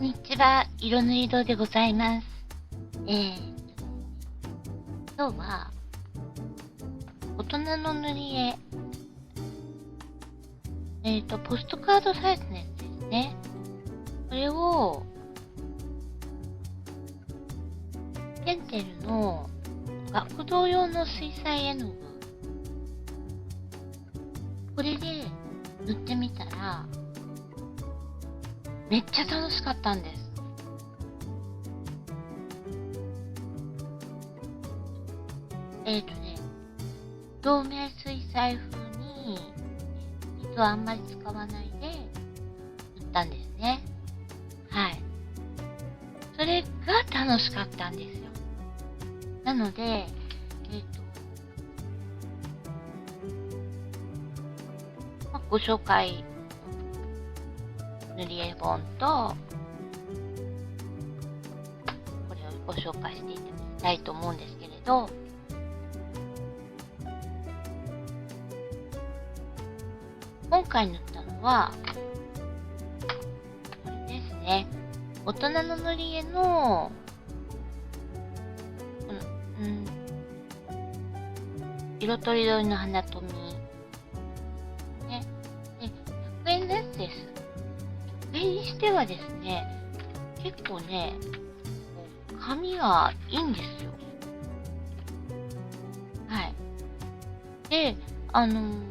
んにちは、色の色でございます。今日は、大人の塗り絵、ポストカードサイズのやつですね。これを、ペンテルの学童用の水彩絵の具、これで塗ってみたら、めっちゃ楽しかったんです。透明水彩風に水をあんまり使わないで塗ったんですね。はい。それが楽しかったんですよ。なので、ご紹介、塗り絵本と、これをご紹介していただきたいと思うんですけれど、今回塗ったのは、これですね。大人の塗り絵の、色とりどりの花とみ。ね。で、100円のやつです。100円にしてはですね、結構ね、紙がいいんですよ。はい。で、あん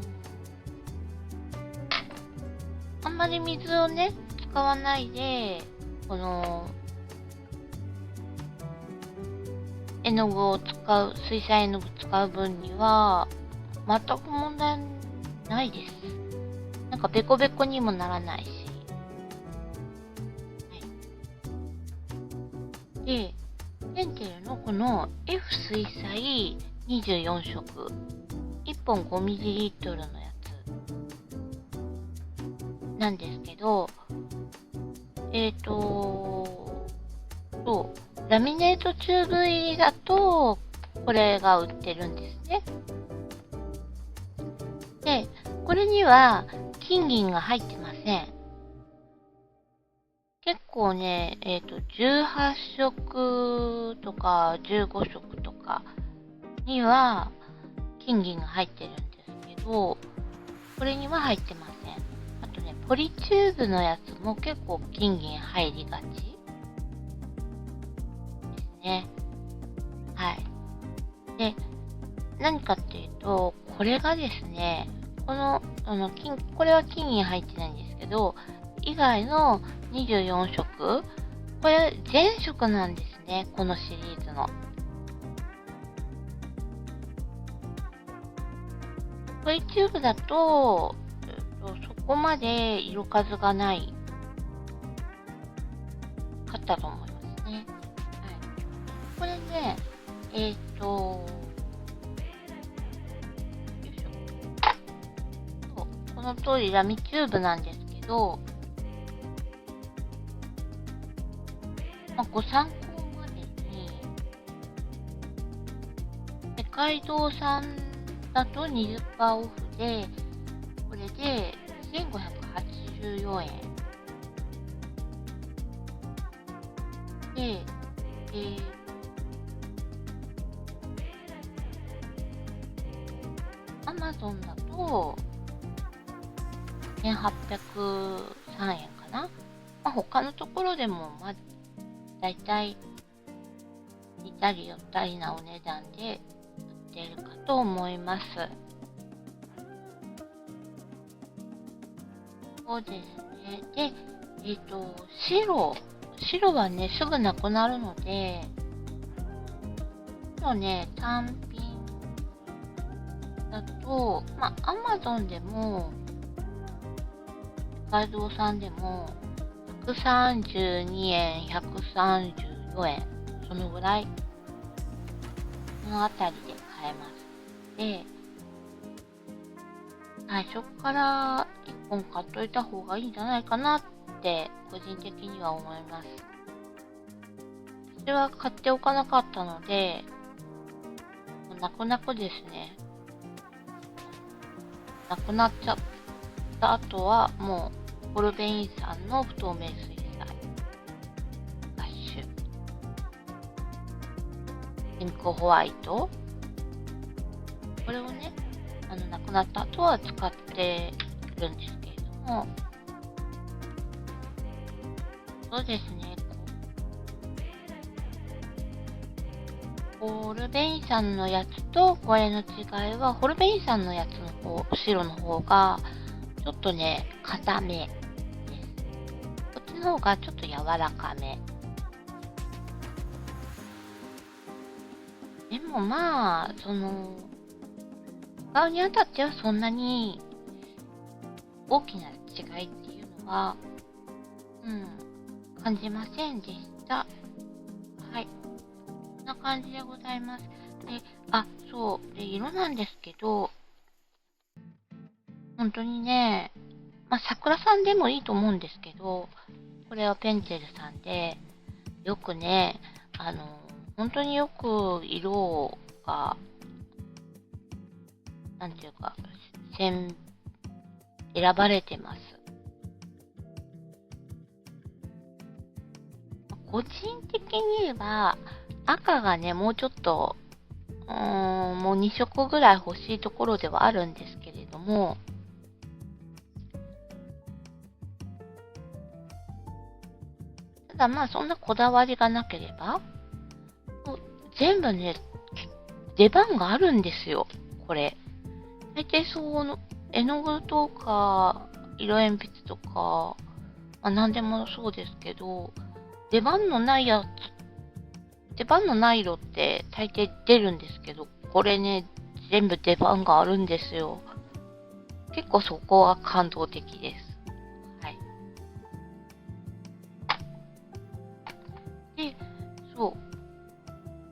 まり水をね、使わないで、この、絵の具を使う、水彩絵の具使う分には、全く問題ないです。なんかベコベコにもならないし。はい。で、ペンテルのこの F 水彩24色、1本 5ml のやつなんですけど、ラミネートチューブ入りだと、これが売ってるんですね。で、これには金銀が入ってません。結構ね、18色とか15色とかには金銀が入ってるんですけど、これには入ってません。あとね、ポリチューブのやつも結構金銀入りがちですね。はい。で、何かっていうと、これがですね、これは金銀入ってないんですけど、以外の24色、これ全色なんですね、このシリーズの。ポリチューブだと、そこまで色数がないかったと思いますね。はい。これね、この通りラミチューブなんですけど、ご参考までに、世界堂さんだと 20% オフで、これで1584円。で、Amazon だと1803円かな。他のところでもだいたい似たり寄ったりなお値段で売っているかと思います。そうですね。で、白はね、すぐなくなるので、単品だと、Amazon でも、世界堂さんでも、132円、134円、そのぐらいのあたりで買えます。で、最初から1本買っといた方がいいんじゃないかなって、個人的には思います。私は買っておかなかったので、泣くですね。なくなっちゃった後は、もう、コルベインさんの不透明水彩ピンクホワイト。これをね、亡くなった後は使ってるんですけれども、そうですね、ホルベインさんのやつとこれの違いは、ホルベインさんのやつの方、後ろの方が、ちょっとね、硬めです。こっちの方がちょっと柔らかめ。でもまあ、使うにあたってはそんなに大きな違いっていうのは、感じませんでした。はい。こんな感じでございます。で、そう。で、色なんですけど、本当にね、桜さんでもいいと思うんですけど、これはペンテルさんで、よくね、本当によく色が、なんていうか、選ばれてます。個人的に言えば、赤がね、もうちょっと、もう2色ぐらい欲しいところではあるんですけれども、ただそんなこだわりがなければ、全部ね、出番があるんですよ、これ。大体絵の具とか、色鉛筆とか、何でもそうですけど、出番のない色って大抵出るんですけど、これね、全部出番があるんですよ。結構そこは感動的です。はい。で、そう。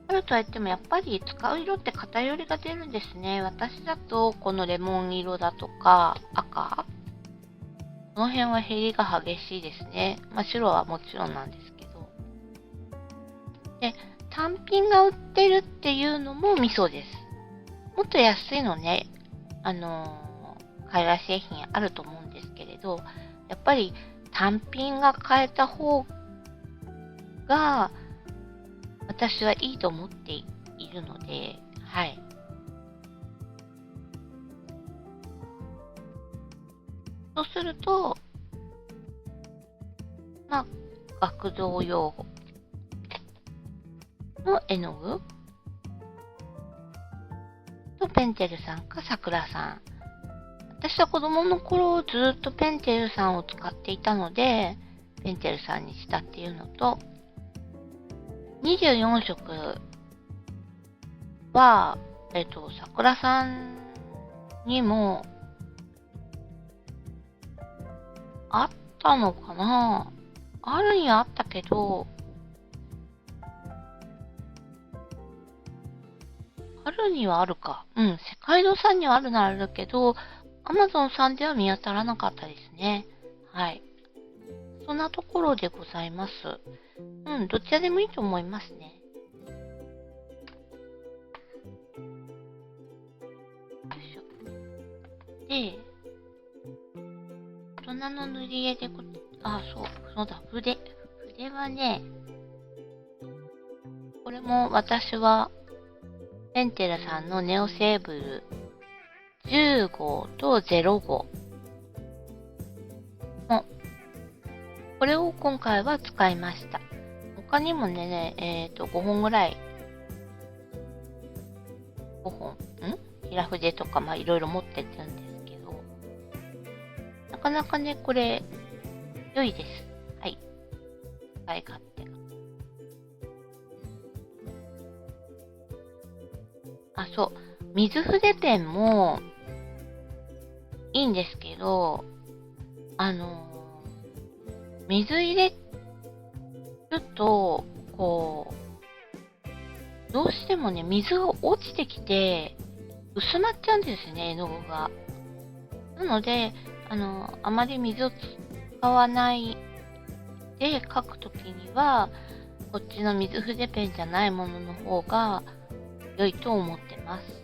あるとはいってもやっぱり使う色って偏りが出るんですね。私だとこのレモン色だとか赤、この辺は減りが激しいですね。白はもちろんなんですけど。で、単品が売ってるっていうのもミソです。もっと安いのね、海外製品あると思うんですけれど、やっぱり単品が買えた方が私はいいと思っているので、はい。そうすると、学童用の絵の具とペンテルさんか桜さん。私は子供の頃ずっとペンテルさんを使っていたので、ペンテルさんにしたっていうのと、24色は、桜さんにもあったのかな？あるにはあったけど、あるにはあるか。世界堂さんにはあるならあるけど、アマゾンさんでは見当たらなかったですね。はい。そんなところでございます。どちらでもいいと思いますね。で、大人の塗り絵でそうだ、筆はね、これも私は、ペンテルさんのネオセーブル10号と0号。これを今回は使いました。他にもね、5本ぐらい、平筆とかいろいろ持ってるんですけど、なかなかね、これ、良いです。はい。使い勝手が。そう。水筆ペンも、いいんですけど、水入れると、どうしてもね、水が落ちてきて、薄まっちゃうんですね、絵の具が。なので、あまり水を使わないで描くときには、こっちの水筆ペンじゃないものの方が良いと思ってます。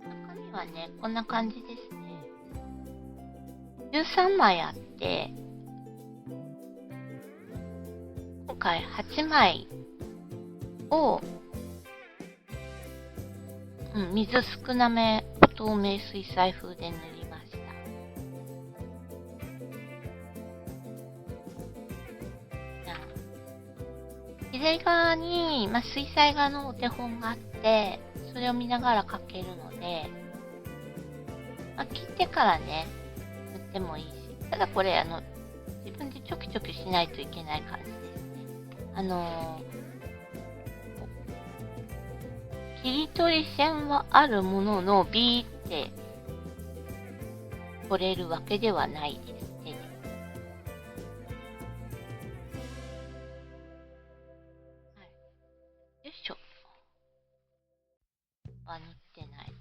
中身はね、こんな感じですね。13枚あって、今回8枚を、水少なめ透明水彩風で塗りました。左側に、水彩画のお手本があって、それを見ながら描けるので、切ってからね、塗ってもいいし、ただこれ自分でちょきちょきしないといけない感じですね。切り取り線はあるものの、ビーって取れるわけではないですね。よいしょ。塗ってない。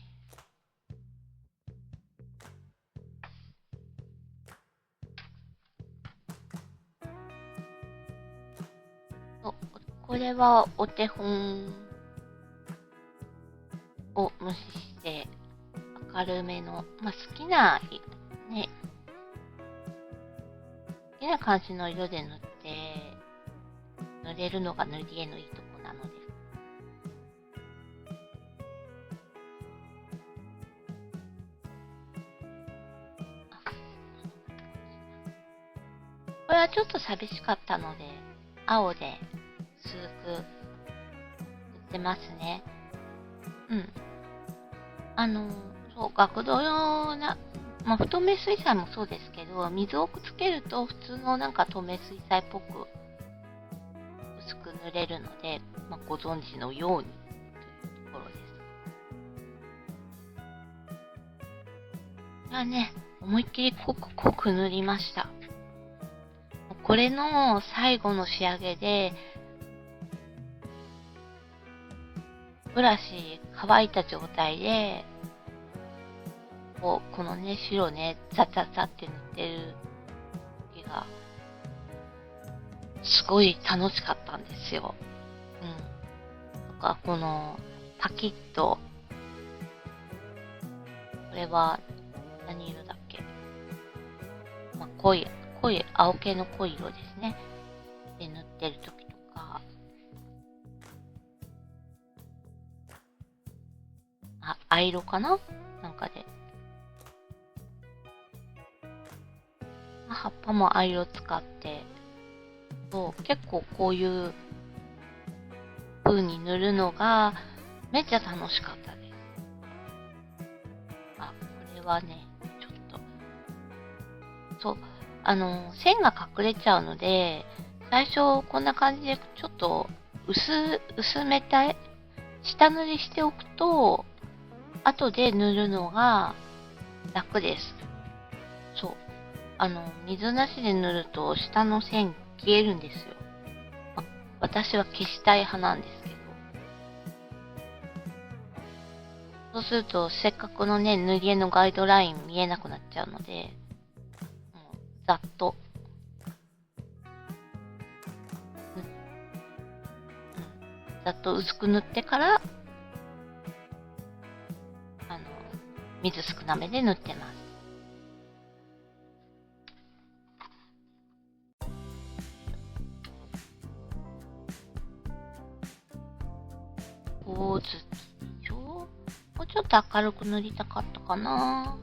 これはお手本を無視して明るめの、好きなね、好きな感じの色で塗れるのが塗り絵のいいとこなので。これはちょっと寂しかったので、青で薄く塗ってますね。そう、学童用な、不透明水彩もそうですけど、水をつけると普通の透明水彩っぽく薄く塗れるので、ご存知のようにというところです。これはね、思いっきり濃く塗りました。これの最後の仕上げで、ブラシ乾いた状態で、このね、白ね、ザザザって塗ってる時が、すごい楽しかったんですよ。この、パキッと、これは、何色だっけ？濃い、青系の濃い色ですね。で塗ってる時とか、藍色かな？で。葉っぱも藍色使って、結構こういう風に塗るのがめっちゃ楽しかったです。これはね、ちょっと、線が隠れちゃうので、最初こんな感じでちょっと薄めた下塗りしておくと、後で塗るのが楽です。そう。水なしで塗ると下の線消えるんですよ。私は消したい派なんですけど。そうすると、せっかくのね、塗り絵のガイドライン見えなくなっちゃうので、ざっと、ざっと薄く塗ってから、水少なめで塗ってます。ほおずきもうちょっと明るく塗りたかったかな。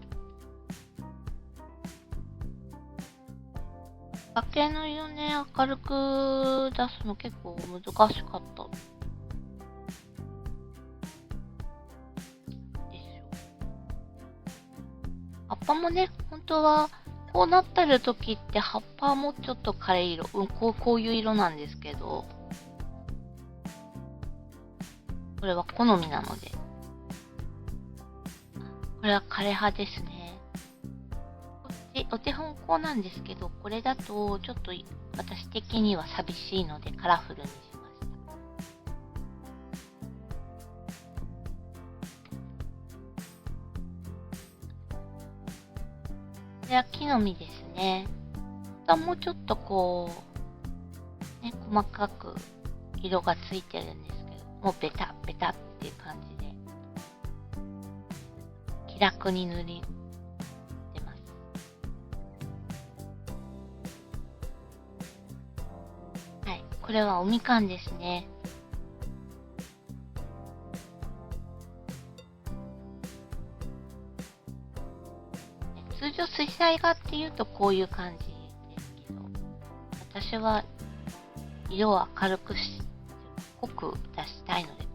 崖の色ね、明るく出すの結構難しかった。葉っぱもね、本当はこうなってる時って葉っぱはもうちょっと枯れ色、こういう色なんですけど、これは好みなので。これは枯れ葉ですね。こっち、お手本こうなんですけど、これだとちょっと私的には寂しいのでカラフルにしました。これは木の実ですね。もうちょっとね、細かく色がついてるんですけど、もうベタベタっていう感じで、気楽に塗ってます。これはおみかんですね。通常水彩画っていうとこういう感じですけど、私は色を明るく濃く出したいので、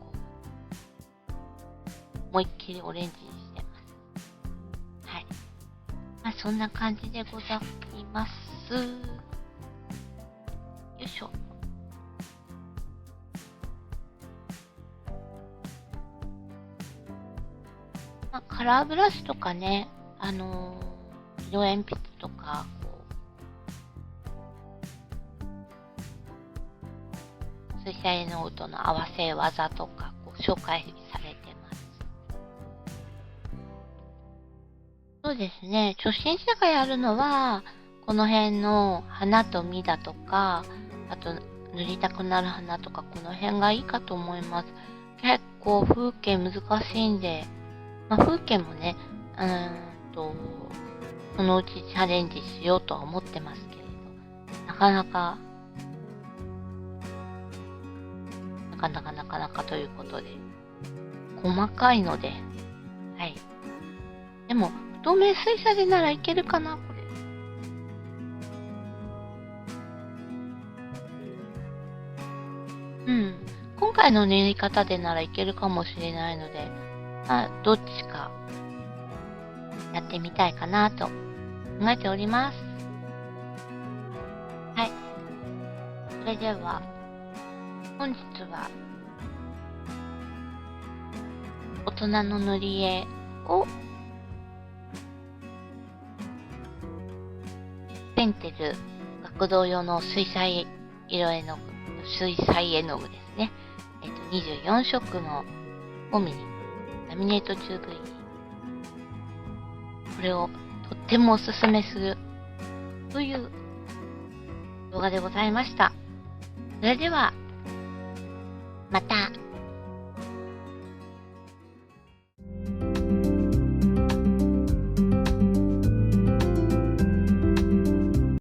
思いっきりオレンジにしてます。はい。まあそんな感じでございます。よいしょ。まあカラーブラシとかね、色鉛筆とか、水彩絵の具との合わせ技とか紹介されてます。そうですね、初心者がやるのはこの辺の花と実だとか、あと塗りたくなる花とか、この辺がいいかと思います。結構風景難しいんで、まあ、風景もね、そのうちチャレンジしようとは思ってますけれど、なかなかということで、細かいので、はい。でも、不透明水彩でならいけるかな、これ。今回の塗り方でならいけるかもしれないので、まあ、どっちかやってみたいかなと考えております。はい。それでは、本日は、大人の塗り絵をペンテル学童用の水彩絵の具ですね。24色の5ミリラミネートチューブ入り。これをとってもおすすめするという動画でございました。それでは、また。